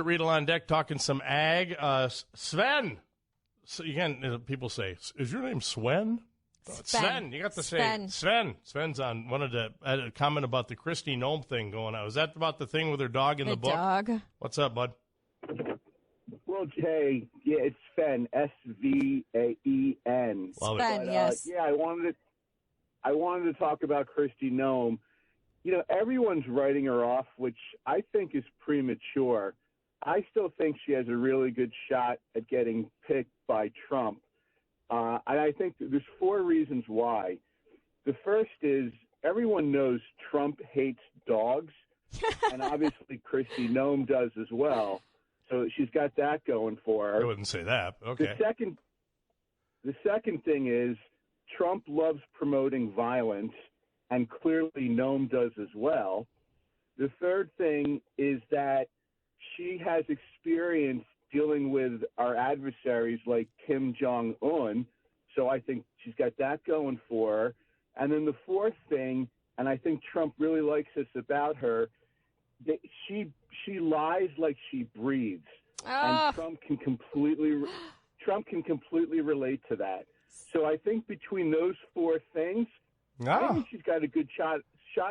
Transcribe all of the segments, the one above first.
Riedel on deck talking some ag. Sven. So people say, is your name Sven? Sven. You got to say Sven. Sven's on. Wanted to add a comment about the Kristi Noem thing going on. Was that about the thing with her dog in the book? Dog. What's up, bud? Well, Jay, yeah, it's Sven, S-V-A-E-N. Love Sven, it. yes. Yeah, I wanted to talk about Kristi Noem. You know, everyone's writing her off, which I think is premature. I still think she has a really good shot at getting picked by Trump. And I think there's 4 reasons why. The first is everyone knows Trump hates dogs, and obviously Kristi Noem does as well. So she's got that going for her. I wouldn't say that. Okay. The second thing is Trump loves promoting violence, and clearly Noem does as well. The third thing is that she has experience dealing with our adversaries like Kim Jong-un, so I think she's got that going for her. And then the fourth thing, and I think Trump really likes this about her, that she lies like she breathes, and Trump can completely relate to that. So I think between those 4 things, I think she's got a good shot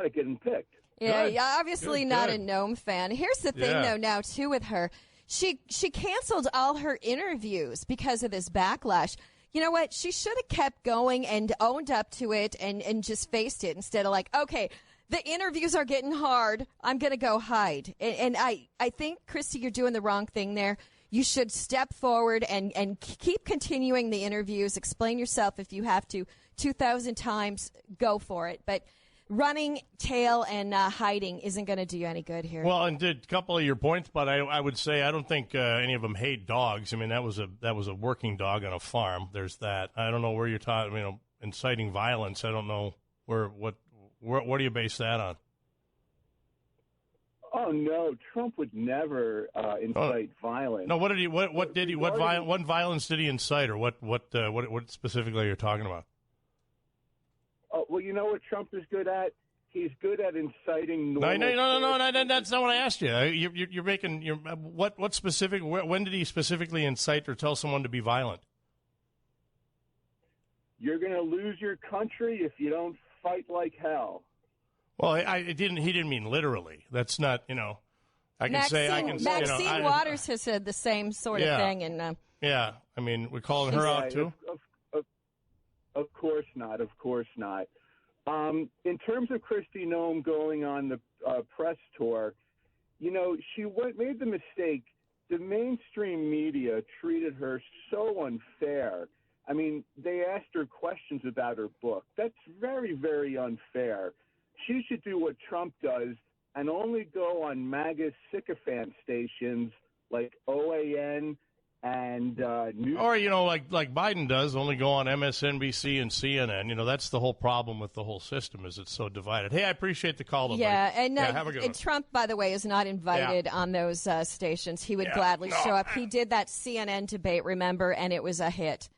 at getting picked. Yeah, obviously not a Noem fan. Here's the thing, though, now, too, with her. She canceled all her interviews because of this backlash. You know what? She should have kept going and owned up to it and just faced it instead of like, okay, the interviews are getting hard. I'm going to go hide. And I think, Kristi, you're doing the wrong thing there. You should step forward and keep continuing the interviews. Explain yourself if you have to 2,000 times. Go for it. But running tail and hiding isn't going to do you any good here. Well, and a couple of your points, but I would say I don't think any of them hate dogs. I mean, that was a working dog on a farm. There's that. I don't know where you're talking. Inciting violence. I don't know what do you base that on? Oh no, Trump would never incite violence. No, what violence did he incite, or what specifically are you talking about? Well, you know what Trump is good at? He's good at inciting. No, that's not what I asked you. You're making what specific? When did he specifically incite or tell someone to be violent? You're going to lose your country if you don't fight like hell. Well, he didn't mean literally. That's not, Maxine Waters has said the same sort of thing, and yeah, I mean, we're calling her out too. Of course not. Of course not. In terms of Kristi Noem going on the press tour, she made the mistake. The mainstream media treated her so unfair. I mean, they asked her questions about her book. That's very, very unfair. She should do what Trump does and only go on MAGA sycophant stations like OAN and News. Or, like Biden does, only go on MSNBC and CNN. That's the whole problem with the whole system is it's so divided. Hey, I appreciate the call, though, buddy. Have a good one. Trump, by the way, is not invited on those stations. He would gladly show up. He did that CNN debate, remember, and it was a hit.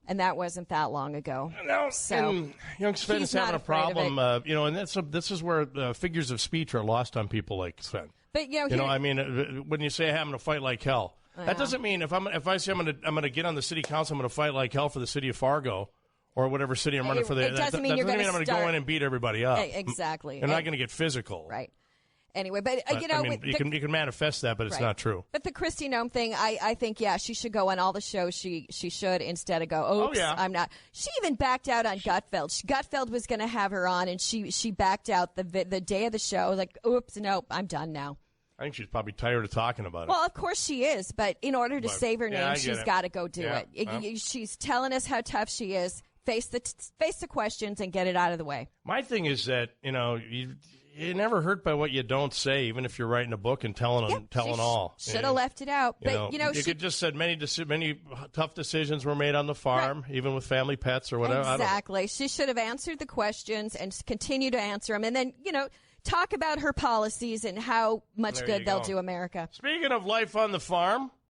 And that wasn't that long ago. No, so young Sven is having a problem, and this is where figures of speech are lost on people like Sven. But when you say having to fight like hell, that doesn't mean if I say I'm going to get on the city council, I'm going to fight like hell for the city of Fargo or whatever city I'm running for. It doesn't mean I'm going to go in and beat everybody up. Exactly. You're not going to get physical, right? Anyway, but you can manifest that, but it's not true. But the Kristi Noem thing, I think, she should go on all the shows. She should instead of go, oops, I'm not. She even backed out on Gutfeld. Gutfeld was going to have her on, and she backed out the day of the show. Like, oops, nope, I'm done now. I think she's probably tired of talking about it. Well, of course she is, but in order to save her name, she's got to go do it. She's telling us how tough she is. Face the questions and get it out of the way. My thing is that you're never hurt by what you don't say, even if you're writing a book and telling all. Should have left it out. But, you could just said many tough decisions were made on the farm, even with family pets or whatever. Exactly. She should have answered the questions and continue to answer them. And then, talk about her policies and how much good they'll do America. Speaking of life on the farm,